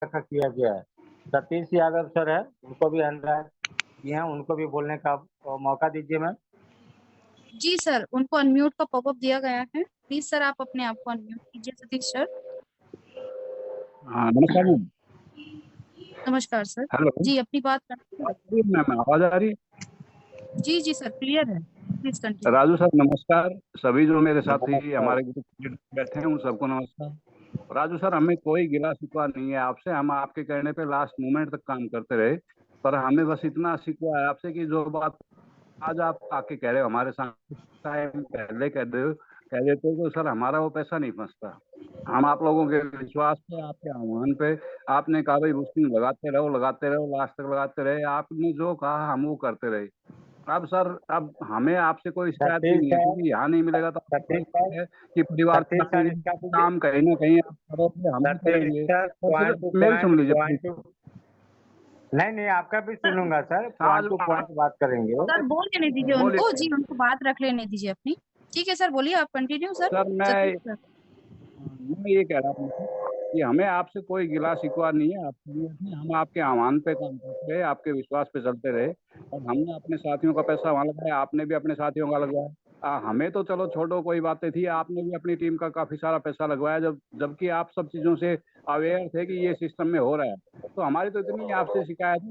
का किया गया है। सतीश यादव सर है, उनको भी अनराइट किए हैं, उनको भी बोलने का मौका दीजिए मैम। जी सर, उनको अनम्यूट का पॉपअप दिया गया है। प्लीज सर आप अपने आप को अनम्यूट कीजिए सतीश सर। हाँ नमस्कार मैम। नमस्कार सर। हेलो जी अपनी बात कर। मैम, आवाज आ रही है? जी जी सर क्लियर है, प्लीज कंटिन्यू। राजू सर नमस्कार। सभी जो मेरे साथी हमारे ग्रुप में बैठे हैं उन सबको नमस्कार। राजू सर, हमें कोई गिला शिकवा नहीं है आपसे, हम आपके कहने पे लास्ट मोमेंट तक काम करते रहे, पर हमें बस इतना शिकवा है आपसे कि जो बात आज आप आके कह रहे हो हमारे सामने, टाइम पहले कह देते हो तो सर हमारा वो पैसा नहीं फंसता। हम आप लोगों के विश्वास पे, आपके आह्वान पे, आपने कहा भाई बुकिंग लगाते रहो, लास्ट तक लगाते रहे, आपने जो कहा हम वो करते रहे। अब सर, अब हमें आपसे कोई शिकायत भी सतीश नहीं है, सर, क्योंकि यहाँ नहीं मिलेगा तो सतीश सर, है कि परिवार सतीश सर इसका काम कहीं ना कहीं आप करोगे, हम भी सतीश करेंगे। सर और पॉइंट टू फिर मेरी सुन लीजिए पॉइंट प्लीज। टू नहीं नहीं, आपका भी सुनूंगा सर, आज पॉइंट टू पॉइंट बात करेंगे। सर बोल लेने दीजिए उनको, बोलिए जी उनको बात रख लेने दीजिए अपनी। ठीक है सर, बोलिए आप continue sir. Sir. Satish sir. मैं ये कह रहा हूँ कि हमें आपसे कोई गिला शिकवा नहीं है, आप हम आपके आह्वान पे काम करते रहे, आपके विश्वास पे चलते रहे, और हमने अपने साथियों का पैसा वहाँ लगाया, आपने भी अपने साथियों का लगवाया। हमें तो चलो छोड़ो, कोई बातें थी, आपने भी अपनी टीम का काफी सारा पैसा लगवाया, जबकि आप सब चीजों से अवेयर थे कि ये सिस्टम में हो रहा है। तो हमारी तो इतनी आपसे शिकायत है,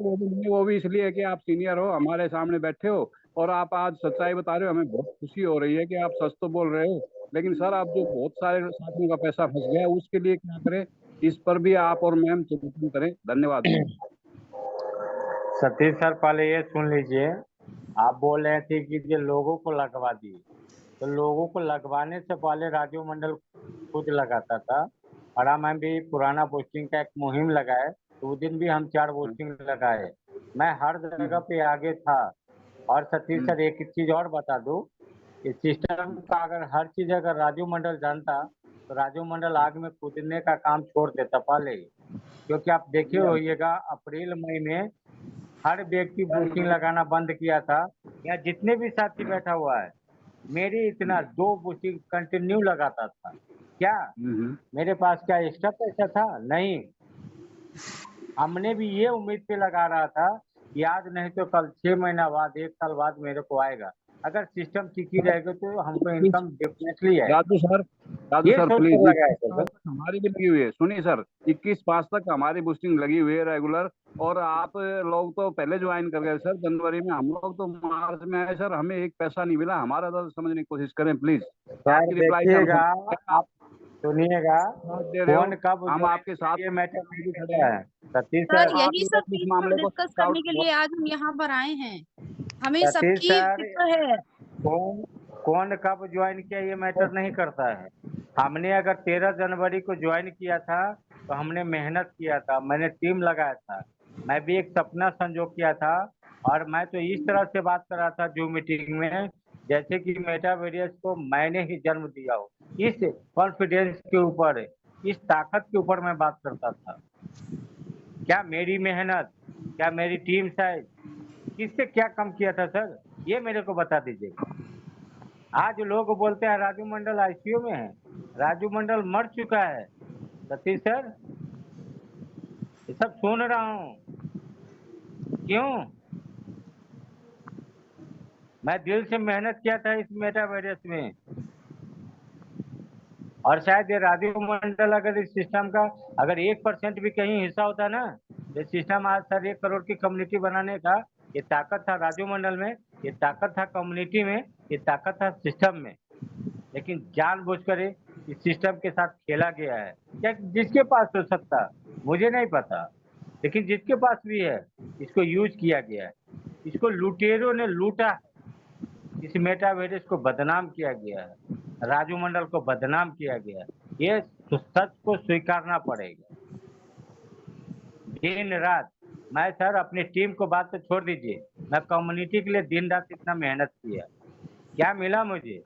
वो भी इसलिए कि आप सीनियर हो, हमारे सामने बैठे हो, और आप आज सच्चाई बता रहे हो। हमें बहुत खुशी हो रही है कि आप सच तो बोल रहे हो, लेकिन सर आप जो बहुत सारे साथियों का पैसा फंस गया उसके लिए क्या करें, इस पर भी आप और मैम चिंतन करें। धन्यवाद। सतीश सर पहले ये सुन लीजिए, आप बोल रहे थे कि ये लोगों को लगवा दिए, तो लोगों को लगवाने से पहले राजीव मंडल खुद लगाता था, और हम भी पुराना पोस्टिंग का एक मुहिम लगाए, तो उस दिन भी हम 4 पोस्टिंग लगाए। मैं हर जगह पे आगे था। और सतीश सर एक चीज और बता दूं, इस सिस्टम का अगर हर चीज अगर राजू मंडल जानता, तो राजू मंडल आग में कूदने का काम छोड़ देता पहले ही। क्योंकि आप देखे होइएगा अप्रैल मई में हर व्यक्ति बुकिंग लगाना बंद किया था। या जितने भी साथी बैठा हुआ है, मेरी इतना 2 बुकिंग कंटिन्यू लगाता था। क्या मेरे पास क्या एक्स्ट्रा पैसा था? नहीं। हमने भी ये उम्मीद पे लगा रहा था कि आज नहीं तो कल 6 महीना बाद, 1 साल बाद मेरे को आएगा। अगर सिस्टम ठीक ही रहेगा तो हमको इनकम डेफिनेटली है। राजू सर, ये सोच प्लीज, कर लगाए 21 थे पास सर। तक हमारी भी लगी हुई है, सुनिए सर, 21 पास तक हमारी बूस्टिंग लगी हुई है रेगुलर। और आप लोग तो पहले ज्वाइन कर गए सर जनवरी में, हम लोग तो मार्च में आए सर, हमें एक पैसा नहीं मिला। हमारा दर्द समझने की कोशिश करें प्लीज। सर आपकी रिप्लाई से हम देखिएगा, आप आप सुनिएगा, साथ दे रहे हो, कौन कब हम ज्वाइन आपके किया साथ ये मैटर नहीं भी खड़े करता हैं। है सतीश सर सर। आप यही सब लोग इस चीज तो मामले को डिस्कस करने के लिए आज हम यहाँ पर आए हैं। हमें सतीश सबकी सर, फिक्र है। कौन कौन कब ज्वाइन किया ये मैटर नहीं करता है। हमने अगर 13 जनवरी को ज्वाइन किया था, तो हमने मेहनत किया था, मैंने टीम लगाया था, मैं भी एक सपना संजो किया था। और मैं तो इस तरह से बात कर रहा था जूम मीटिंग में, जैसे कि मेटावेरियस को मैंने ही जन्म दिया हो। इस कॉन्फिडेंस के ऊपर, इस ताकत के ऊपर मैं बात करता था। क्या मेरी मेहनत, क्या मेरी टीम साइज किससे क्या कम किया था सर? ये मेरे को बता दीजिएगा। आज लोग बोलते हैं राजू मंडल आईसीयू में है। राजू मंडल मर चुका है सतीश सर, ये सब सुन रहा हूँ। क्यों? मैं दिल से मेहनत किया था इस मेटावर्स में। और शायद ये राजू मंडल अगर इस सिस्टम का अगर 1% भी कहीं हिस्सा होता ना, ये सिस्टम आज सर 1 करोड़ की कम्युनिटी बनाने का, ये ताकत था राजू मंडल में, ये ताकत था कम्युनिटी में, ये ताकत था सिस्टम में। लेकिन जानबूझकर इस सिस्टम के साथ खेला गया है। क्या जिसके पास हो सकता मुझे नहीं पता, लेकिन जिसके पास भी है इसको यूज किया गया है। इसको लुटेरों ने लूटा है। इस मेटावर्स को बदनाम किया गया है, राजू मंडल को बदनाम किया गया है। ये सच को स्वीकारना पड़ेगा। दिन रात मैं सर अपनी टीम को बात तो छोड़ दीजिए, मैं कम्युनिटी के लिए दिन रात इतना मेहनत किया। क्या मिला मुझे?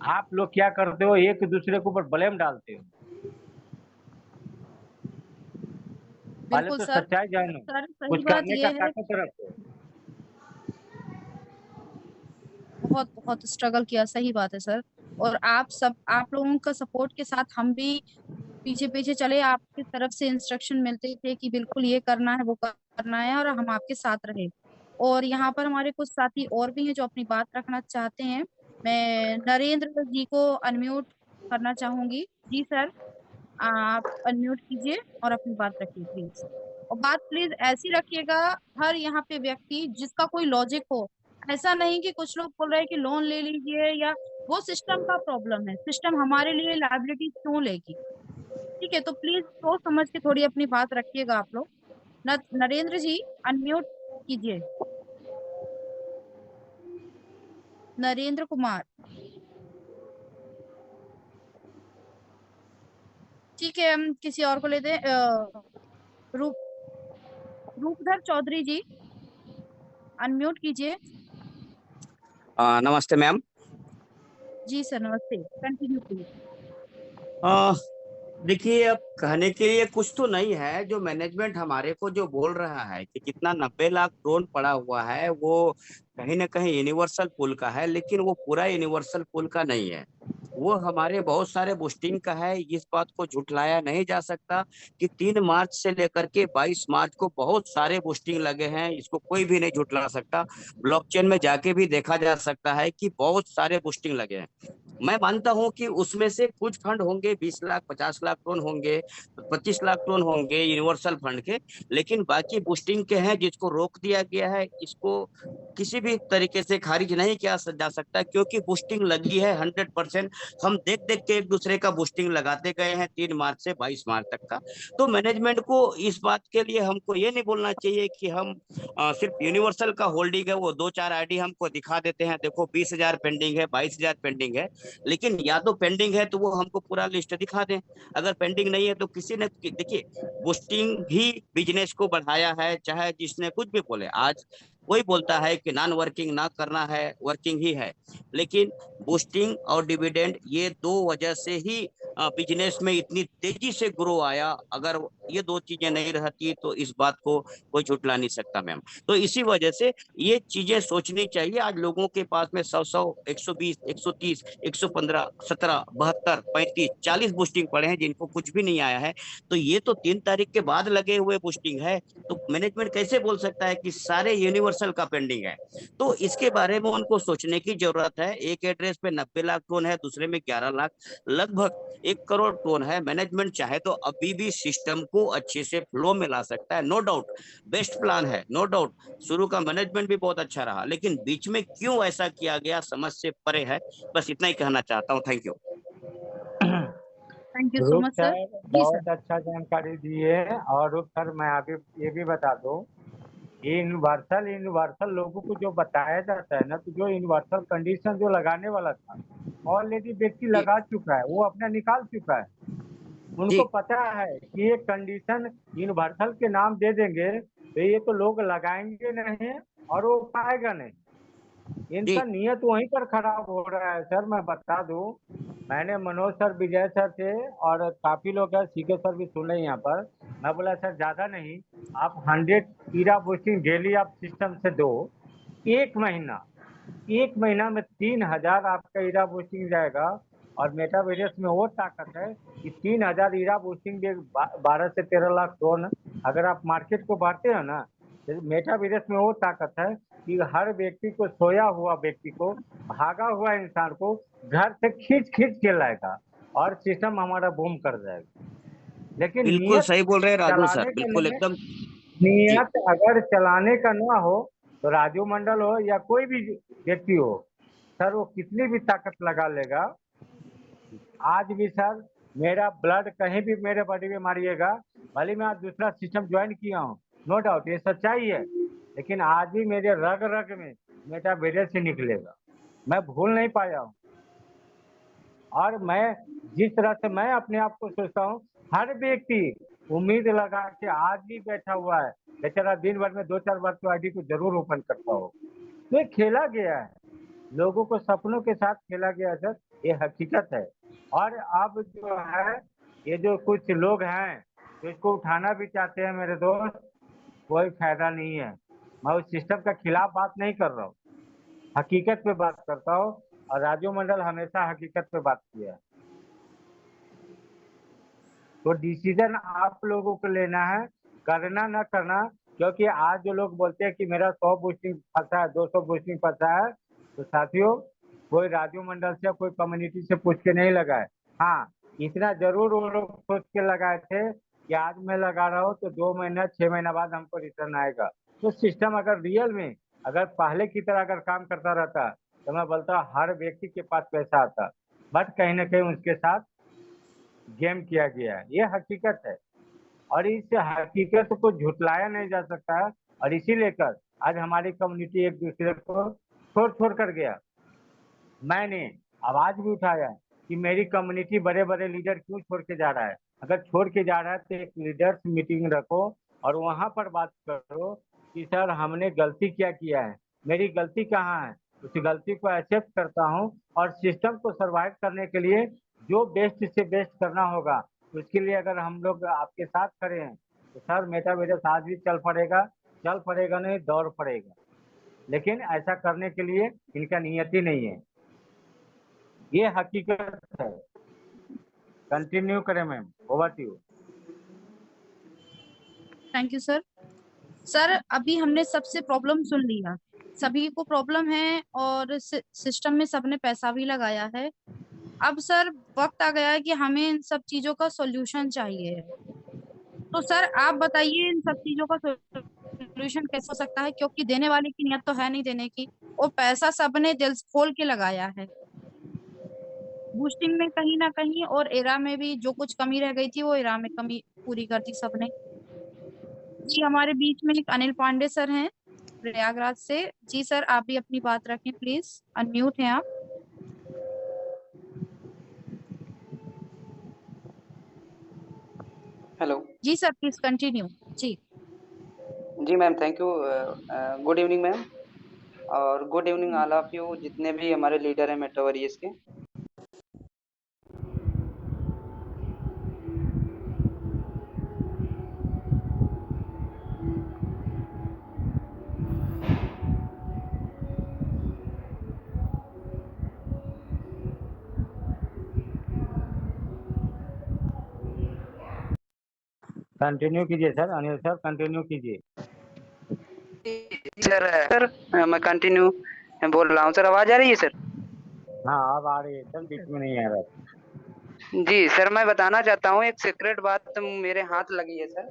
आप लोग क्या करते हो, एक दूसरे के ऊपर ब्लेम डालते हो। पहले बिल्कुल तो सर। सच्चाई जानो, सर सही कुछ बात करने ये का है, ताकत रखो। बहुत बहुत स्ट्रगल किया, सही बात है सर। और आप लोगों का सपोर्ट के साथ हम भी पीछे पीछे चले, आपकी तरफ से इंस्ट्रक्शन मिलते थे कि बिल्कुल ये करना है वो करना है, और हम आपके साथ रहे। और यहाँ पर हमारे कुछ साथी और भी हैं जो अपनी बात रखना चाहते हैं। मैं नरेंद्र जी को अनम्यूट करना चाहूंगी। जी सर, आप अनम्यूट कीजिए और अपनी बात रखिए प्लीज। और बात प्लीज ऐसी रखिएगा, हर यहाँ पे व्यक्ति जिसका कोई लॉजिक हो। ऐसा नहीं कि कुछ लोग बोल रहे हैं कि लोन ले लीजिए, या वो सिस्टम का प्रॉब्लम है, सिस्टम हमारे लिए लायबिलिटी क्यों लेगी। ठीक है, तो प्लीज सोच समझ के थोड़ी अपनी बात रखिएगा आप लोग। नरेंद्र जी, अनम्यूट कीजिए। नरेंद्र कुमार। ठीक है, हम किसी और को लेते हैं। रूप रूपधर चौधरी जी, अनम्यूट कीजिए। नमस्ते मैम। जी सर, नमस्ते, कंटिन्यू प्लीज। अ, देखिए, अब कहने के लिए कुछ तो नहीं है। जो मैनेजमेंट हमारे को जो बोल रहा है कि कितना 90 लाख ड्रोन पड़ा हुआ है, वो कहीं ना कहीं यूनिवर्सल पुल का है, लेकिन वो पूरा यूनिवर्सल पुल का नहीं है। वो हमारे बहुत सारे बूस्टिंग का है। इस बात को झुठलाया नहीं जा सकता कि 3 मार्च से लेकर के 22 मार्च को बहुत सारे बूस्टिंग लगे हैं। इसको कोई भी नहीं झुठला सकता। ब्लॉकचेन में जाके भी देखा जा सकता है कि बहुत सारे बूस्टिंग लगे हैं। मैं मानता हूं कि उसमें से कुछ फंड होंगे, 20 लाख 50 लाख टोन होंगे, 25 लाख टोन होंगे यूनिवर्सल फंड के। लेकिन बाकी बूस्टिंग के हैं जिसको रोक दिया गया है। इसको किसी भी तरीके से खारिज नहीं किया जा सकता, क्योंकि बूस्टिंग लगी है 100%। हम देख देख के एक दूसरे का बूस्टिंग लगाते गए हैं 3 मार्च से 22 मार्च तक का। तो मैनेजमेंट को इस बात के लिए हमको ये नहीं बोलना चाहिए कि हम सिर्फ यूनिवर्सल का होल्डिंग है, वो 2-4 आईडी हमको दिखा देते हैं, देखो 20,000 पेंडिंग है, 22,000 पेंडिंग है। लेकिन या तो पेंडिंग है तो वो हमको पूरा लिस्ट दिखा दें। अगर पेंडिंग नहीं है तो किसी ने, देखिए, बूस्टिंग भी बिजनेस को बढ़ाया है, चाहे जिसने कुछ भी बोले। आज कोई बोलता है कि नॉन वर्किंग ना करना है, वर्किंग ही है। लेकिन बूस्टिंग और डिविडेंड, ये दो वजह से ही बिजनेस में इतनी तेजी से ग्रो आया। अगर ये दो चीजें नहीं रहती तो इस बात को कोई झुठला नहीं सकता मैम। तो इसी वजह से ये चीजें सोचनी चाहिए। आज लोगों के पास में 100 120 130 115 17 72 35 40 बूस्टिंग पड़े हैं जिनको कुछ भी नहीं आया है। तो ये तो 3 तारीख के बाद लगे हुए बूस्टिंग है। तो मैनेजमेंट कैसे बोल सकता है कि सारे यूनिवर्सल का पेंडिंग है। तो इसके बारे में उनको सोचने की जरूरत है। एक एड्रेस पे 90 लाख टोन है, दूसरे में 11 लाख, लगभग 1 करोड़ टोन है। मैनेजमेंट चाहे तो अभी भी सिस्टम को अच्छे से फ्लो में ला सकता है। नो डाउट बेस्ट प्लान है, नो डाउट। शुरू का मैनेजमेंट भी बहुत अच्छा रहा, लेकिन बीच में क्यों ऐसा किया गया समझ से परे है। बस इतना ही कहना चाहता हूँ। Thank you. थैंक यू सो रूप मच सर। सर जी सर। बहुत अच्छा जानकारी दी है। और रूप सर, मैं आगे ये भी बता दूं, ये यूनिवर्सल यूनिवर्सल लोगों को जो बताया जाता है ना, तो जो यूनिवर्सल कंडीशन जो लगाने वाला था, ऑलरेडी व्यक्ति जी लगा चुका है, वो अपना निकाल चुका है। उनको जी पता है कि ये कंडीशन यूनिवर्सल के नाम दे देंगे तो ये तो लोग लगाएंगे नहीं और वो पाएगा नहीं। जी इनका नियत वहीं पर खराब हो रहा है सर। मैं बता दूं, मैंने मनोज सर, विजय सर से और काफी लोग हैं, सीके सर भी सुन रहे हैं यहाँ पर। मैं बोला सर ज्यादा नहीं, आप 100 ईरा बूस्टिंग डेली आप सिस्टम से दो। एक महीना, एक महीना में 3,000 आपका ईरा बूस्टिंग जाएगा। और मेटावेरियस में वो ताकत है कि 3,000 ईरा बूस्टिंग भी 12 से 13 लाख टोन अगर आप मार्केट को बढ़ते हो ना, तो मेटावेरियस में वो ताकत है कि हर व्यक्ति को, सोया हुआ व्यक्ति को, भागा हुआ इंसान को घर से खींच खींच के लाएगा और सिस्टम हमारा बूम कर जाएगा। लेकिन बिल्कुल नियत सही बोल रहे हैं राजू चलाने सर, का बिल्कुल नहीं है। एकदम। जी नियत अगर चलाने का ना हो तो राजू मंडल हो या कोई भी व्यक्ति हो सर, वो कितनी भी ताकत लगा लेगा। आज भी सर, मेरा ब्लड कहीं भी मेरे बॉडी में मारिएगा, भले मैं आज दूसरा सिस्टम ज्वाइन किया हूँ, नो डाउट ये सच्चाई है, लेकिन आज भी मेरे रग रग में मेटावेरियस से निकलेगा। मैं भूल नहीं पाया हूँ। और मैं जिस तरह से मैं अपने आप को सोचता हूँ, हर व्यक्ति उम्मीद लगा के आज भी बैठा हुआ है, बेचारा दिन भर में 2-4 बार तो आईडी को जरूर ओपन करता हो। तो ये खेला गया है, लोगों को सपनों के साथ खेला गया है सर, ये हकीकत है। और अब जो है, ये जो कुछ लोग हैं जो इसको उठाना भी चाहते हैं मेरे दोस्त, कोई फायदा नहीं है। मैं उस सिस्टम के खिलाफ बात नहीं कर रहा हूँ, हकीकत पे बात करता हूँ। और राजू मंडल हमेशा हकीकत पे बात किया है। तो डिसीजन आप लोगों को लेना है, करना ना करना। क्योंकि आज जो लोग बोलते हैं कि मेरा 100 बूस्टिंग फंसा है, 200 बूस्टिंग फंसा है, तो साथियों कोई राजू मंडल से कोई कम्युनिटी से पूछ के नहीं लगाए। हाँ, इतना जरूर वो लोग सोच के लगाए थे कि आज मैं लगा रहा हूँ तो 2 महीना 6 महीना बाद हमको रिटर्न आएगा। तो सिस्टम अगर रियल में अगर पहले की तरह अगर काम करता रहता तो मैं बोलता हर व्यक्ति के पास पैसा आता। बट कहीं ना कहीं उसके साथ गेम किया गया है, ये हकीकत है। और इस हकीकत को झुटलाया नहीं जा सकता है। और इसी लेकर आज हमारी कम्युनिटी एक दूसरे को छोड़ छोड़ कर गया। मैंने आवाज भी उठाया कि मेरी कम्युनिटी बड़े बड़े लीडर क्यों छोड़ के जा रहा है। अगर छोड़ के जा रहा है तो एक लीडर्स मीटिंग रखो और वहां पर बात करो कि सर हमने गलती क्या किया है, मेरी गलती कहाँ है। उस गलती को एक्सेप्ट करता हूँ और सिस्टम को सर्वाइव करने के लिए जो बेस्ट से बेस्ट करना होगा उसके लिए अगर हम लोग आपके साथ खड़े हैं तो सर मेटावर्स आज भी चल पड़ेगा नहीं दौड़ पड़ेगा। लेकिन ऐसा करने के लिए इनका नियत ही नहीं है, ये हकीकत है। कंटिन्यू करें ma'am, over to you. Thank you sir. Sir अभी हमने सबसे प्रॉब्लम सुन लिया, सभी को प्रॉब्लम है और सिस्टम में सबने पैसा भी लगाया है। अब सर वक्त आ गया है कि हमें इन सब चीजों का सॉल्यूशन चाहिए। तो सर आप बताइए इन सब चीजों का सॉल्यूशन कैसे हो सकता है, क्योंकि देने वाले की नियत तो है नहीं देने की, और पैसा सबने दिल खोल के लगाया है बूस्टिंग में कहीं ना कहीं, और एरा में भी जो कुछ कमी रह गई थी वो एरा में कमी पूरी कर दी सबने। जी हमारे बीच में एक अनिल पांडे सर हैं प्रयागराज से। जी सर आप भी अपनी बात रखें प्लीज, अनम्यूट हैं आप। हेलो। जी सर प्लीज कंटिन्यू। जी जी ma'am, thank you. Good evening ma'am, और good evening all of you जितने भी हमारे लीडर हैं मेटावर्स के। कंटिन्यू कीजिए सर, अनिल सर कंटिन्यू कीजिए। सर मैं कंटिन्यू बोल रहा हूँ। सर आवाज आ रही है सर? हाँ अब आ रही है सर, बीच में नहीं आ रहा। जी सर, मैं बताना चाहता हूँ एक सीक्रेट बात मेरे हाथ लगी है सर,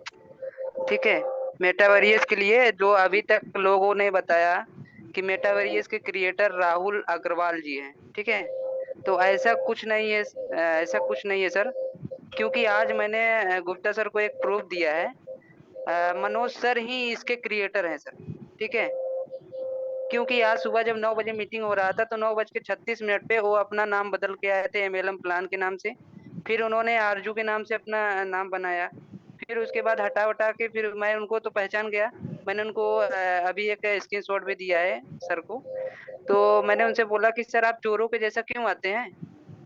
ठीक है। मेटावर्स के लिए जो अभी तक लोगों ने बताया कि मेटावर्स के क्रिएटर राहुल अग्रवाल जी हैं, ठीक है। तो ऐसा कुछ नहीं है, ऐसा कुछ नहीं है सर, क्योंकि आज मैंने गुप्ता सर को एक प्रूफ दिया है। मनोज सर ही इसके क्रिएटर हैं सर, ठीक है। क्योंकि आज सुबह जब 9 बजे मीटिंग हो रहा था तो 9:36 पे वो अपना नाम बदल के आए थे एमएलएम प्लान के नाम से। फिर उन्होंने आरजू के नाम से अपना नाम बनाया। फिर उसके बाद हटा वटा के फिर मैं उनको तो पहचान गया। मैंने उनको अभी एक स्क्रीनशॉट भी दिया है सर को। तो मैंने उनसे बोला कि सर आप चोरों के जैसा क्यों आते हैं,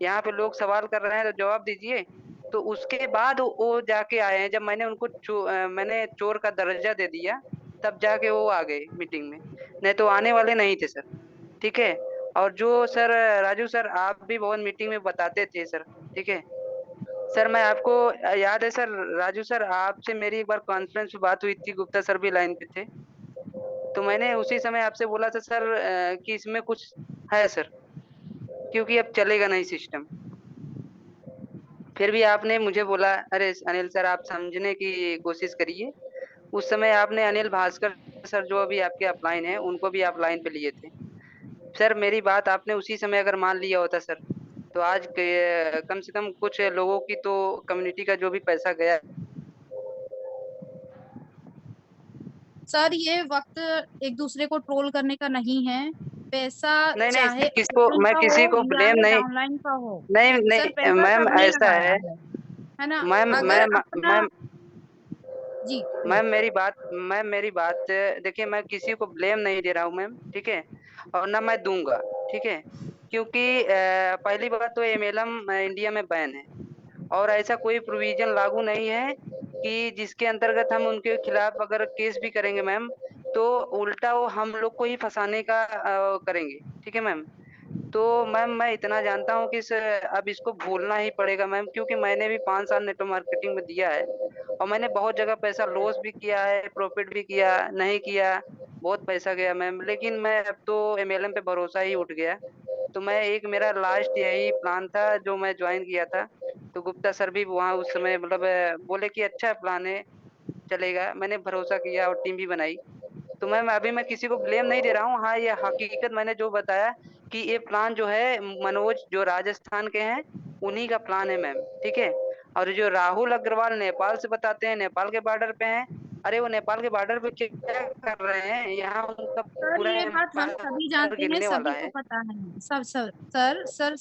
यहाँ पे लोग सवाल कर रहे हैं तो जवाब दीजिए। तो उसके बाद वो जाके आए हैं। जब मैंने उनको मैंने चोर का दर्जा दे दिया तब जाके वो आ गए मीटिंग में, नहीं तो आने वाले नहीं थे सर, ठीक है। और जो सर राजू सर आप भी बहुत मीटिंग में बताते थे सर, ठीक है। सर मैं आपको याद है सर, राजू सर आपसे मेरी एक बार कॉन्फ्रेंस में बात हुई थी, गुप्ता सर भी लाइन पे थे। तो मैंने उसी समय आपसे बोला था सर कि इसमें कुछ है सर, क्योंकि अब चलेगा नहीं सिस्टम। फिर भी आपने मुझे बोला अरे अनिल सर आप समझने की कोशिश करिए। उस समय आपने अनिल भास्कर सर जो अभी आपके अपलाइन है उनको भी आप लाइन पे लिए थे सर। मेरी बात आपने उसी समय अगर मान लिया होता सर तो आज कम से कम कुछ लोगों की तो कम्युनिटी का जो भी पैसा गया। सर ये वक्त एक दूसरे को ट्रोल करने का नहीं है। पैसा नहीं नहीं चाहे सर, ऑफलाइन मैं का किसी हो को या ब्लेम नहीं, डाउनलाइन का हो, नहीं सर नहीं पैसा मैम सबने ऐसा लगाया है। है ना। मैम अगर मैम अपना मैम जी मैम मेरी बात देखिए, मैं किसी को ब्लेम नहीं दे रहा हूँ मैम, ठीक है। और ना मैं दूंगा, ठीक है। क्योंकि पहली बात तो एमएलएम इंडिया में बैन है और ऐसा कोई प्रोविजन लागू नहीं है कि जिसके अंतर्गत हम उनके खिलाफ अगर केस भी करेंगे मैम तो उल्टा वो हम लोग को ही फंसाने का करेंगे, ठीक है मैम। तो मैम मैं इतना जानता हूँ कि अब इसको भूलना ही पड़ेगा मैम, क्योंकि मैंने भी 5 साल नेटवर्क मार्केटिंग में दिया है और मैंने बहुत जगह पैसा लॉस भी किया है, प्रॉफिट भी किया, नहीं किया, बहुत पैसा गया मैम। लेकिन मैं अब तो एमएलएम पे भरोसा ही उठ गया। तो मैं एक मेरा लास्ट यही प्लान था जो मैं ज्वाइन किया था। तो गुप्ता सर भी वहाँ उस समय मतलब बोले कि अच्छा प्लान है, चलेगा। मैंने भरोसा किया और टीम भी बनाई। तो मैम अभी मैं किसी को ब्लेम नहीं दे रहा हूँ। हाँ, ये हकीकत मैंने जो बताया कि ये प्लान जो है मनोज जो राजस्थान के हैं उन्हीं का प्लान है मैम, ठीक है। और जो राहुल अग्रवाल नेपाल से बताते हैं, नेपाल के बॉर्डर पे हैं। अरे वो नेपाल के बॉर्डर पे क्या कर रहे हैं, यहाँ उनका सर पूरा ये बात हम सभी एम्पायर जानते हैं, गिरने वाला सभी को है। पता है। सब सब सर सर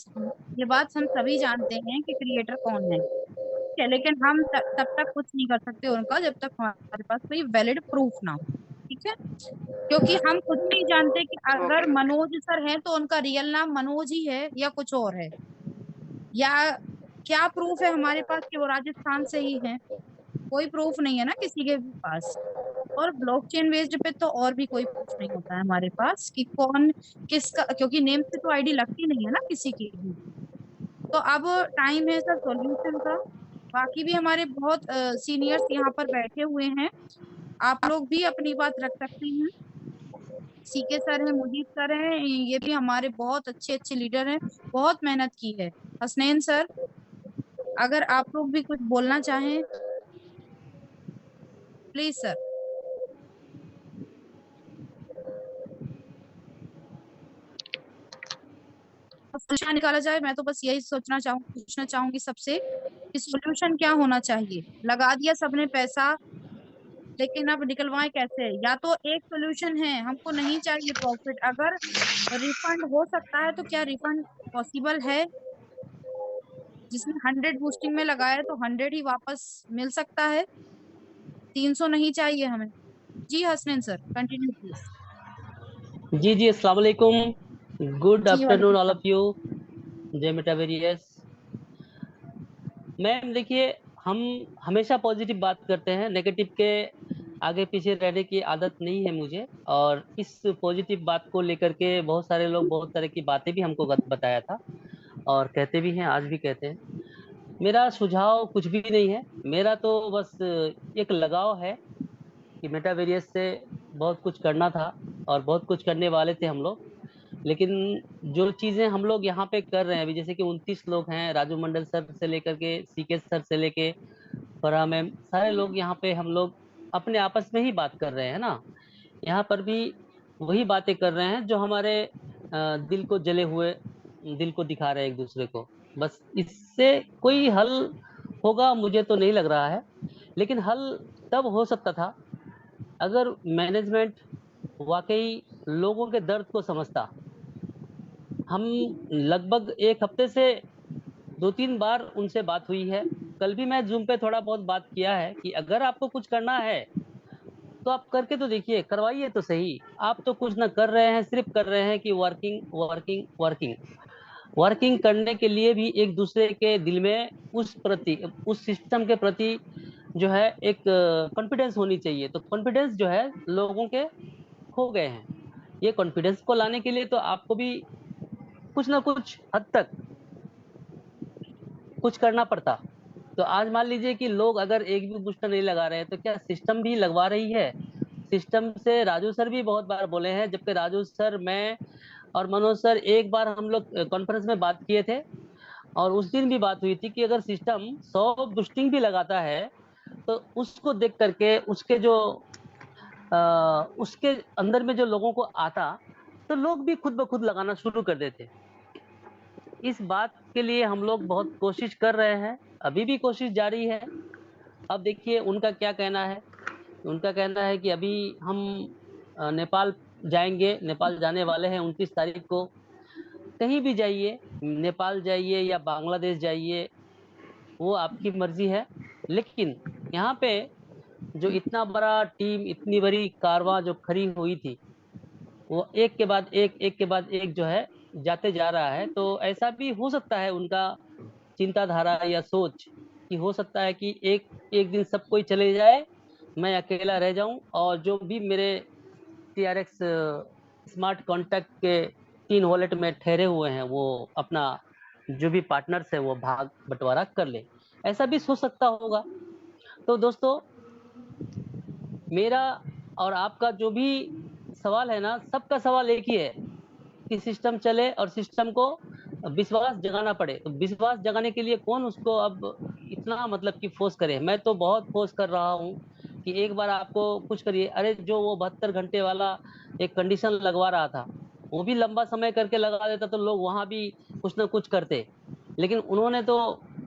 ये बात हम सभी जानते हैं कि क्रिएटर कौन है, ठीक है। लेकिन हम तब तक कुछ नहीं कर सकते उनका जब तक हमारे पास कोई वैलिड प्रूफ ना हो, ठीक है। क्योंकि हम खुद नहीं जानते कि ओके अगर मनोज सर हैं तो उनका रियल नाम मनोज ही है या कुछ और है, या क्या प्रूफ है हमारे पास कि वो राजस्थान से ही है। कोई प्रूफ नहीं है ना किसी के भी पास। और ब्लॉकचेन बेस्ड पे तो और भी कोई प्रूफ नहीं होता है हमारे पास कि कौन किसका, क्योंकि नेम से तो आईडी लगती नहीं है ना किसी की भी। तो अब टाइम है सर सॉल्यूशन का। बाकी भी हमारे बहुत सीनियर्स यहाँ पर बैठे हुए हैं, आप लोग भी अपनी बात रख सकते हैं। सीके सर हैं, मुजीब सर हैं, ये भी हमारे बहुत अच्छे अच्छे लीडर हैं, बहुत मेहनत की है। हसनैन सर, अगर आप लोग भी कुछ बोलना चाहें प्लीज सर। सोल्यूशन निकाला जाए, मैं तो बस यही पूछना चाहूंगी सबसे कि सोल्यूशन क्या होना चाहिए। लगा दिया सबने पैसा, लेकिन अब निकलवाएं कैसे। या तो एक सोल्यूशन है, हमको नहीं चाहिए प्रॉफिट, अगर रिफंड हो सकता है तो क्या रिफंड पॉसिबल है। जिसने 100 बूस्टिंग में लगाया तो 100 ही वापस मिल सकता है, 300 नहीं चाहिए हमें। जी हसनैन सर, कंटिन्यू प्लीज। जी जी, अस्सलाम वालेकुम, गुड जी आफ्टरनून वालेकुम ऑल सलाम। Of you. जय मेटावेरियस। मैम देखिए, हम हमेशा पॉजिटिव बात करते हैं, नेगेटिव के आगे पीछे रहने की आदत नहीं है मुझे। और इस पॉजिटिव बात को लेकर के बहुत सारे लोग बहुत तरह की बातें भी हमको बताया था और कहते भी हैं, आज भी कहते हैं। मेरा सुझाव कुछ भी नहीं है, मेरा तो बस एक लगाव है कि मेटावेरियस से बहुत कुछ करना था और बहुत कुछ करने वाले थे हम लोग। लेकिन जो चीजें हम लोग यहाँ पे कर रहे हैं अभी, जैसे कि 29 लोग हैं, राजू मंडल सर से लेकर के सीके सर से लेके फरहा मैम, सारे लोग यहाँ पे हम लोग अपने आपस में ही बात कर रहे हैं ना। यहाँ पर भी वही बातें कर रहे हैं जो हमारे दिल को जले हुए दिल को दिखा रहे हैं एक दूसरे को। बस इससे कोई हल होगा मुझे तो नहीं लग रहा है। लेकिन हल तब हो सकता था अगर मैनेजमेंट वाकई लोगों के दर्द को समझता। हम लगभग एक हफ्ते से 2-3 बार उनसे बात हुई है। कल भी मैं जूम पे थोड़ा बहुत बात किया है कि अगर आपको कुछ करना है तो आप करके तो देखिए, करवाइए तो सही। आप तो कुछ ना कर रहे हैं, सिर्फ कर रहे हैं कि वर्किंग वर्किंग वर्किंग। वर्किंग करने के लिए भी एक दूसरे के दिल में उस सिस्टम के प्रति जो है एक कॉन्फिडेंस होनी चाहिए। तो कॉन्फिडेंस जो है लोगों के खो गए हैं। ये कॉन्फिडेंस को लाने के लिए तो आपको भी कुछ ना कुछ हद तक कुछ करना पड़ता। तो आज मान लीजिए कि लोग अगर एक भी बूस्टर नहीं लगा रहे हैं तो क्या सिस्टम भी लगवा रही है। सिस्टम से राजू सर भी बहुत बार बोले हैं, जबकि राजू सर, मैं और मनोज सर एक बार हम लोग कॉन्फ्रेंस में बात किए थे और उस दिन भी बात हुई थी कि अगर सिस्टम 100 बूस्टिंग भी लगाता है तो उसको देख करके उसके अंदर में जो लोगों को आता तो लोग भी खुद ब खुद लगाना शुरू कर देते। इस बात के लिए हम लोग बहुत कोशिश कर रहे हैं, अभी भी कोशिश जारी है। अब देखिए उनका क्या कहना है। उनका कहना है कि अभी हम नेपाल जाएंगे, नेपाल जाने वाले हैं 29 तारीख को। कहीं भी जाइए, नेपाल जाइए या बांग्लादेश जाइए, वो आपकी मर्जी है। लेकिन यहाँ पे जो इतना बड़ा टीम, इतनी बड़ी कारवां जो खड़ी हुई थी, वो एक के बाद एक के बाद एक जो है जाते जा रहा है। तो ऐसा भी हो सकता है उनका चिंताधारा या सोच कि हो सकता है कि एक एक दिन सब कोई चले जाए, मैं अकेला रह जाऊं और जो भी मेरे TRX स्मार्ट कॉन्टैक्ट के 15 वॉलेट में ठहरे हुए हैं वो अपना जो भी पार्टनर्स है वो भाग बंटवारा कर ले, ऐसा भी सोच सकता होगा। तो दोस्तों मेरा और आपका जो भी सवाल है ना, सबका सवाल एक ही है कि सिस्टम चले और सिस्टम को विश्वास जगाना पड़े। तो विश्वास जगाने के लिए कौन उसको अब इतना मतलब कि फोर्स करे। मैं तो बहुत फोर्स कर रहा हूँ कि एक बार आपको कुछ करिए। अरे जो वो 72 घंटे वाला एक कंडीशन लगवा रहा था, वो भी लंबा समय करके लगा देता तो लोग वहां भी कुछ ना कुछ करते, लेकिन उन्होंने तो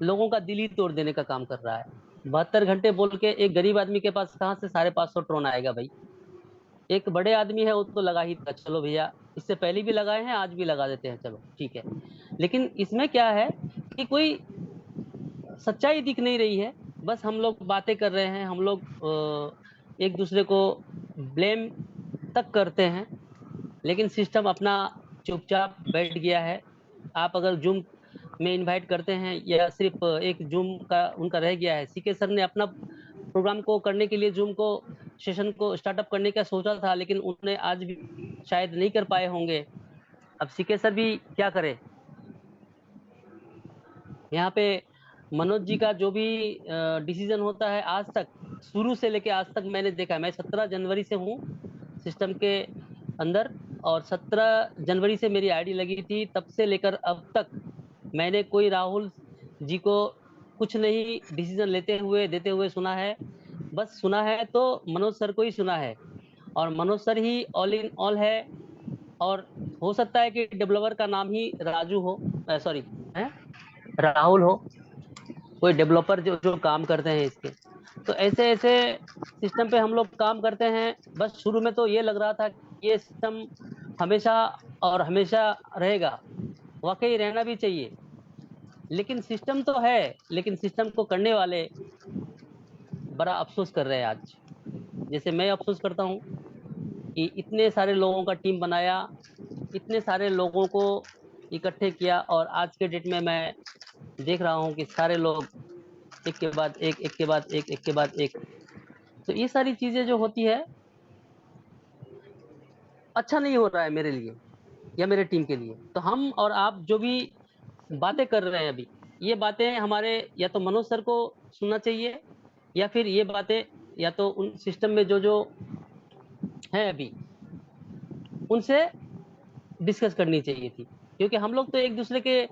लोगों का दिल ही तोड़ देने का काम कर रहा है। 72 घंटे बोल के एक गरीब आदमी के पास कहाँ से 550 ड्रोन आएगा भाई। एक बड़े आदमी है वो तो लगा ही था, चलो भैया इससे पहले भी लगाए हैं, आज भी लगा देते हैं, चलो ठीक है। लेकिन इसमें क्या है कि कोई सच्चाई दिख नहीं रही है, बस हम लोग बातें कर रहे हैं, हम लोग एक दूसरे को ब्लेम तक करते हैं, लेकिन सिस्टम अपना चुपचाप बैठ गया है। आप अगर जूम में इनवाइट करते हैं या सिर्फ एक जूम का उनका रह गया है। सीके सर ने अपना प्रोग्राम को करने के लिए जूम को सेशन को स्टार्टअप करने का सोचा था, लेकिन उन्हें आज भी शायद नहीं कर पाए होंगे। अब सीके सर भी क्या करे। यहाँ पे मनोज जी का जो भी डिसीजन होता है, आज तक शुरू से लेके आज तक मैंने देखा। मैं 17 जनवरी से हूँ सिस्टम के अंदर, और 17 जनवरी से मेरी आईडी लगी थी, तब से लेकर अब तक मैंने कोई राहुल जी को कुछ नहीं डिसीजन देते हुए सुना है। बस सुना है तो मनोज सर को ही सुना है, और Manoj sir he all in all है। और हो सकता है कि डेवलपर का नाम ही राजू हो, सॉरी राहुल हो, कोई डेवलपर जो काम करते हैं इसके। तो ऐसे ऐसे सिस्टम पे हम लोग काम करते हैं। बस शुरू में तो ये लग रहा था कि ये सिस्टम हमेशा और हमेशा रहेगा, वाकई रहना भी चाहिए। लेकिन सिस्टम तो है, लेकिन सिस्टम को करने वाले बड़ा अफसोस कर रहे हैं आज। जैसे मैं अफसोस करता हूँ कि इतने सारे लोगों का टीम बनाया, इतने सारे लोगों को इकट्ठे किया, और आज के डेट में मैं देख रहा हूँ कि सारे लोग एक के बाद एक, एक के बाद एक, एक के बाद एक। तो ये सारी चीजें जो होती है, अच्छा नहीं हो रहा है मेरे लिए या मेरे टीम के लिए। तो हम और आप जो भी बातें कर रहे हैं अभी, ये बातें हमारे या तो मनोज सर को सुनना चाहिए, या फिर ये बातें या तो उन सिस्टम में जो है अभी उनसे डिस्कस करनी चाहिए थी। क्योंकि हम लोग तो एक दूसरे के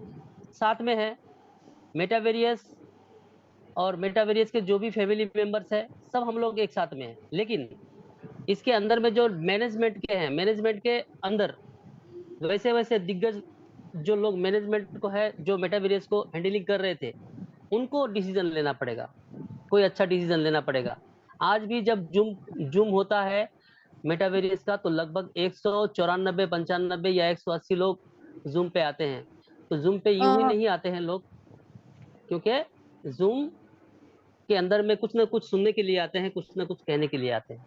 साथ में है। मेटावेरियस और मेटावेरियस के जो भी फैमिली मेंबर्स है, सब हम लोग एक साथ में हैं। लेकिन इसके अंदर में जो मैनेजमेंट के हैं, मैनेजमेंट के अंदर वैसे वैसे दिग्गज जो लोग मैनेजमेंट को है, जो मेटावेरियस को हैंडलिंग कर रहे थे, उनको डिसीजन लेना पड़ेगा, कोई अच्छा डिसीजन लेना पड़ेगा। आज भी जब जूम होता है मेटावेरियस का, तो लगभग 194, 95 या 180 लोग जूम पे आते हैं। तो जूम पे यूं ही नहीं आते हैं लोग, क्योंकि जूम के अंदर में कुछ ना कुछ सुनने के लिए आते हैं, कुछ ना कुछ कहने के लिए आते हैं।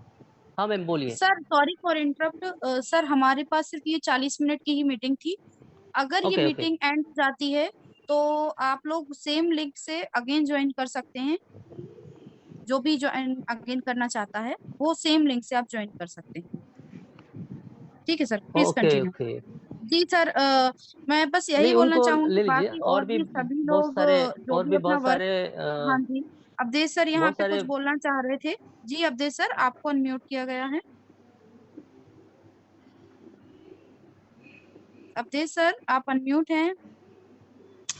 हाँ मैम बोलिए। Sir sorry for interrupt sir, हमारे पास सिर्फ ये 40 मिनट की ही मीटिंग थी। अगर ये मीटिंग एंड जाती है तो आप लोग सेम लिंक से अगेन ज्वाइन कर सकते हैं। जो भी ज्वाइन अगेन करना चाहता है वो सेम लिंक से आप ज्वाइन कर सकते हैं। ठीक है सर, प्लीज कंटिन्यू। जी सर, मैं बस यही बोलना चाहूंगी, बाकी और भी सभी लोग जो भी अपना वर्क। हाँ जी, अवधेश सर यहाँ पे कुछ बोलना चाह रहे थे। जी अवधेश सर, आपको अनम्यूट किया गया है। अवधेश सर आप अनम्यूट हैं।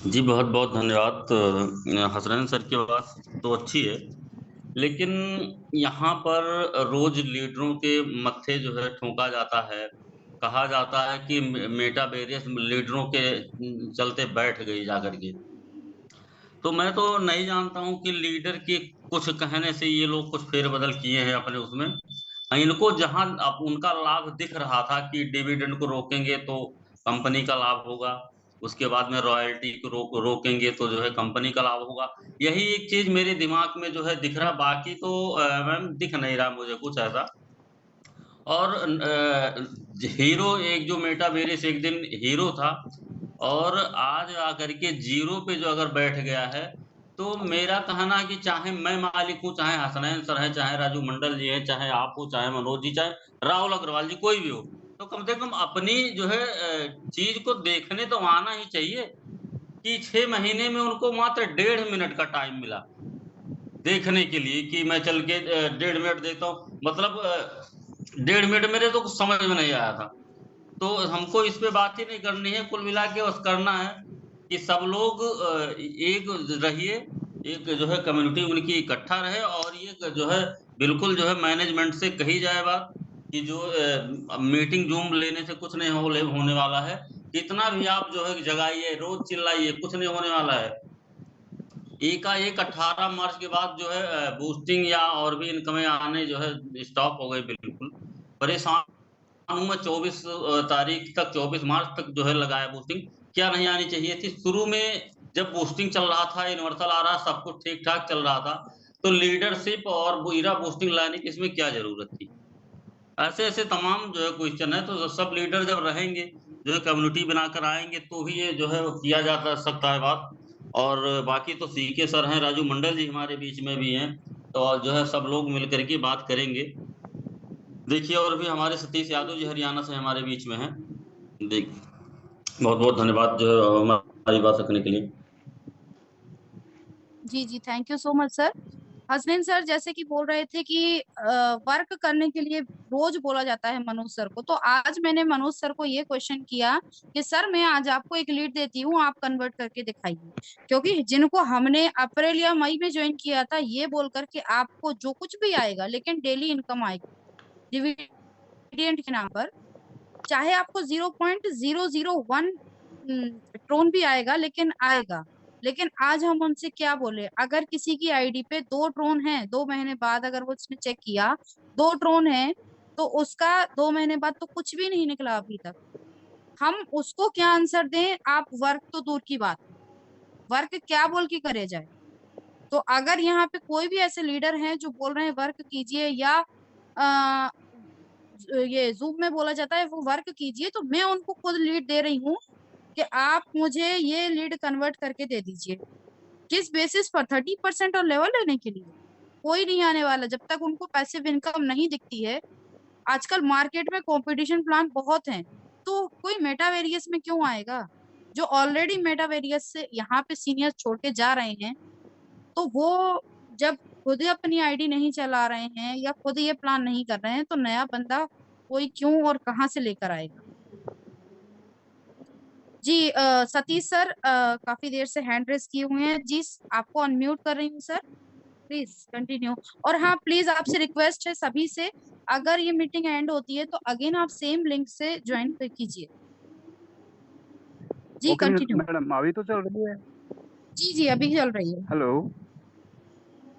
जी बहुत बहुत धन्यवाद। हसनैन सर की बात तो अच्छी है, लेकिन यहाँ पर रोज लीडरों के मत्थे जो है ठोका जाता है। कहा जाता है कि मेटावेरियस लीडरों के चलते बैठ गई जाकर के। तो मैं तो नहीं जानता हूँ कि लीडर के कुछ कहने से ये लोग कुछ फेरबदल किए हैं अपने उसमें। इनको जहां उनका लाभ दिख रहा था कि डिविडेंड को रोकेंगे तो कंपनी का लाभ होगा, उसके बाद में रॉयल्टी को रोकेंगे तो जो है कंपनी का लाभ होगा। यही एक चीज मेरे दिमाग में जो है दिख रहा, बाकी तो मैम दिख नहीं रहा मुझे कुछ ऐसा। और हीरो एक जो मेटावेरियस एक दिन हीरो था, और आज आकर के जीरो पे जो अगर बैठ गया है, तो मेरा कहना है कि चाहे मैं मालिक हूँ, चाहे हसनैन सर है, चाहे राजू मंडल जी है, चाहे आप हो, चाहे मनोज जी, चाहे राहुल अग्रवाल जी, कोई भी हो, तो कम से कम अपनी जो है चीज को देखने तो आना ही चाहिए कि 6 महीने में उनको मात्र 1.5 मिनट का टाइम मिला देखने के लिए कि मैं चल के 1.5 मिनट देखता हूँ, मतलब 1.5 मिनट मेरे तो कुछ समझ में नहीं आया था। तो हमको इस पे बात ही नहीं करनी है, कुल मिला के बस करना है कि सब लोग एक रहिए, एक जो है कम्युनिटी उनकी इकट्ठा रहे, और ये जो है बिल्कुल जो है मैनेजमेंट से कही जाए बात कि जो मीटिंग जूम लेने से कुछ नहीं होने वाला है, कितना भी आप जो है जगाइए, रोज चिल्लाइए, कुछ नहीं होने वाला है। एकाएक 18 मार्च के बाद जो है बूस्टिंग या और भी इनकमें आने जो है स्टॉप हो गई। बिल्कुल परेशान हूं मैं। 24 तारीख तक, 24 मार्च तक जो है लगाया बूस्टिंग, क्या नहीं आनी चाहिए थी? शुरू में जब बूस्टिंग चल रहा था, यूनिवर्सल आ रहा, सब कुछ ठीक ठाक चल रहा था, तो लीडरशिप और बुरा बूस्टिंग लाने की इसमें क्या जरूरत थी? ऐसे ऐसे तमाम जो है क्वेश्चन है। तो सब लीडर जब रहेंगे, जो है कम्युनिटी बनाकर आएंगे, तो ही ये जो है वो किया जा सकता है बात। और बाकी तो सीके सर हैं, राजू मंडल जी हमारे बीच में भी हैं, तो जो है सब लोग मिलकर के बात करेंगे। देखिए, और भी हमारे सतीश यादव जी हरियाणा से हमारे बीच में हैं। देख, बहुत बहुत धन्यवाद जो है हमारी बात रखने के लिए। जी जी, thank you so much sir. Hasnain sir जैसे कि बोल रहे थे कि वर्क करने के लिए रोज बोला जाता है मनोज सर को, तो आज मैंने मनोज सर को ये क्वेश्चन किया कि सर मैं आज आपको एक लीड देती हूँ, आप कन्वर्ट करके दिखाइए। क्योंकि जिनको हमने अप्रैल या मई में ज्वाइन किया था ये बोल करके आपको जो कुछ भी आएगा लेकिन डेली इनकम आएगी डिविडेंड के नाम पर, चाहे आपको 0.001 ट्रोन भी आएगा लेकिन आएगा। लेकिन आज हम उनसे क्या बोले, अगर किसी की आईडी पे 2 ट्रोन है, 2 महीने बाद अगर वो उसने चेक किया 2 ट्रोन है, तो उसका 2 महीने बाद तो कुछ भी नहीं निकला अभी तक। हम उसको क्या आंसर दें? आप वर्क तो दूर की बात, वर्क क्या बोल के करे जाए। तो अगर यहाँ पे कोई भी ऐसे लीडर हैं जो बोल रहे हैं वर्क कीजिए, या ये जूम में बोला जाता है वो वर्क कीजिए, तो मैं उनको खुद लीड दे रही हूँ कि आप मुझे ये लीड कन्वर्ट करके दे दीजिए। किस बेसिस पर? 30% और लेवल लेने के लिए कोई नहीं आने वाला जब तक उनको पैसिव इनकम नहीं दिखती है। आजकल मार्केट में कंपटीशन प्लान बहुत हैं, तो कोई मेटावेरियस में क्यों आएगा? जो ऑलरेडी मेटावेरियस से यहाँ पे सीनियर छोड़ के जा रहे हैं, तो वो जब खुद ही अपनी आईडी नहीं चला रहे हैं या खुद ये प्लान नहीं कर रहे हैं, तो नया बंदा कोई क्यों और कहाँ से लेकर आएगा? जी सतीश सर काफी देर से हैंड रेस किए हुए हैं जी, आपको अनम्यूट कर रही हूँ सर, प्लीज कंटिन्यू। और हाँ प्लीज आपसे रिक्वेस्ट है सभी से, अगर ये मीटिंग एंड होती है तो अगेन आप सेम लिंक से ज्वाइन कीजिए जी। Okay continue. मैडम, अभी तो चल रही है। जी जी अभी चल रही है। हेलो।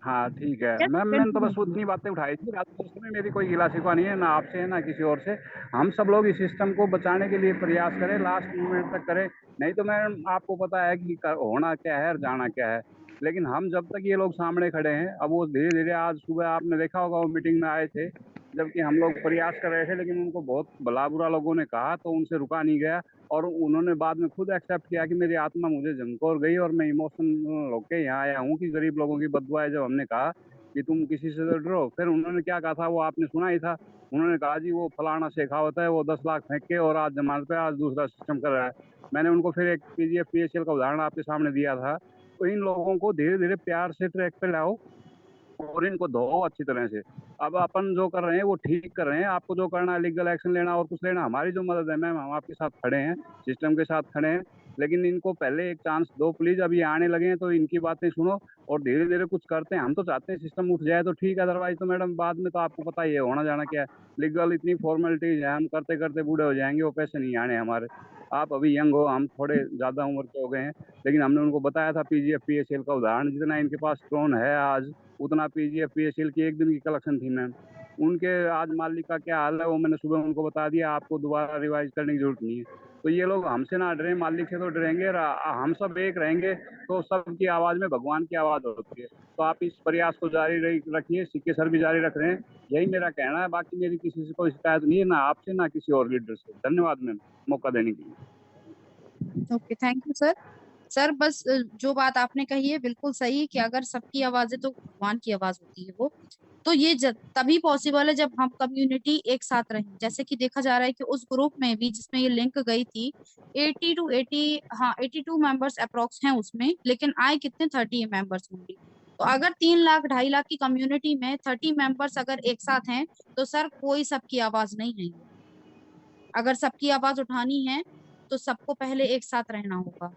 हाँ ठीक है Yes, मैम, मैंने तो बस continue। उतनी बातें उठाई थी। राजस्थान में मेरी कोई गिला शिकवा नहीं है, ना आपसे है ना किसी और से। हम सब लोग इस सिस्टम को बचाने के लिए प्रयास करें, लास्ट मोमेंट तक करें। नहीं तो मैम आपको पता है कि होना क्या है और जाना क्या है। लेकिन हम जब तक ये लोग सामने खड़े हैं, अब वो धीरे धीरे, आज सुबह आपने देखा होगा वो मीटिंग में आए थे, जबकि हम लोग प्रयास कर रहे थे, लेकिन उनको बहुत भला बुरा लोगों ने कहा तो उनसे रुका नहीं गया। और उन्होंने बाद में खुद एक्सेप्ट किया कि मेरी आत्मा मुझे झंकोर गई और मैं इमोशनल होके यहाँ आया हूँ कि गरीब लोगों की बददुआ। जब हमने कहा कि तुम किसी से तो डरो, फिर उन्होंने क्या कहा था वो आपने सुना ही था। उन्होंने कहा जी वो फलाना शेखावत है, वो 10 लाख फेंक के और आज जमानत पे आज दूसरा सिस्टम कर रहा है। मैंने उनको फिर एक पीजीएफ पीएचएल का उदाहरण आपके सामने दिया था। तो इन लोगों को धीरे धीरे प्यार से ट्रैक पे लाओ और इनको धो अच्छी तरह से। अब अपन जो कर रहे हैं वो ठीक कर रहे हैं। आपको जो करना है लीगल एक्शन लेना और कुछ लेना, हमारी जो मदद है मैम, हम आपके साथ खड़े हैं, सिस्टम के साथ खड़े हैं। लेकिन इनको पहले एक चांस दो प्लीज। अभी आने लगे हैं तो इनकी बातें सुनो और धीरे धीरे कुछ करते हैं। हम तो चाहते हैं सिस्टम उठ जाए तो ठीक है, अदरवाइज तो मैडम बाद में तो आपको पता ही है होना जाना क्या है। लीगल इतनी फॉर्मेलिटीज है, हम करते करते बूढ़े हो जाएंगे, वो पैसे नहीं आने हमारे। आप अभी यंग हो, हम थोड़े ज्यादा उम्र के हो गए हैं। लेकिन हमने उनको बताया था पीजीएफ पीएचएल का उदाहरण, जितना इनके पास ड्रोन है आज उतना पीजीएफ पीएचएल की एक दिन की कलेक्शन थी मैम। उनके आज मालिक का क्या हाल है वो मैंने सुबह उनको बता दिया, आपको दोबारा रिवाइज करने की जरूरत नहीं है। तो ये लोग हमसे ना डरे, मालिक से तो डरेंगे। हम सब एक रहेंगे तो सबकी आवाज में भगवान की आवाज होती है। तो आप इस प्रयास को जारी रखिए, सिक्के सर भी जारी रख रहे हैं, यही मेरा कहना है। बाकी मेरी किसी से कोई शिकायत नहीं है, ना आपसे ना किसी और लीडर से। धन्यवाद मैम मौका देने के लिए। Okay thank you sir. Sir बस जो बात आपने कही है बिल्कुल सही है कि अगर सबकी आवाज है तो भगवान की आवाज होती है वो। तो ये तभी पॉसिबल है जब हम कम्युनिटी एक साथ रहें। जैसे कि देखा जा रहा है कि उस ग्रुप में भी जिसमें ये लिंक गई थी 82 मेंबर्स अप्रोक्स हैं उसमें, लेकिन आए कितने 30 मेंबर्स होंगे। तो अगर 3 लाख 2.5 लाख की कम्युनिटी में 30 मेंबर्स अगर एक साथ हैं तो सर कोई सबकी आवाज नहीं है। अगर सबकी आवाज उठानी है तो सबको पहले एक साथ रहना होगा।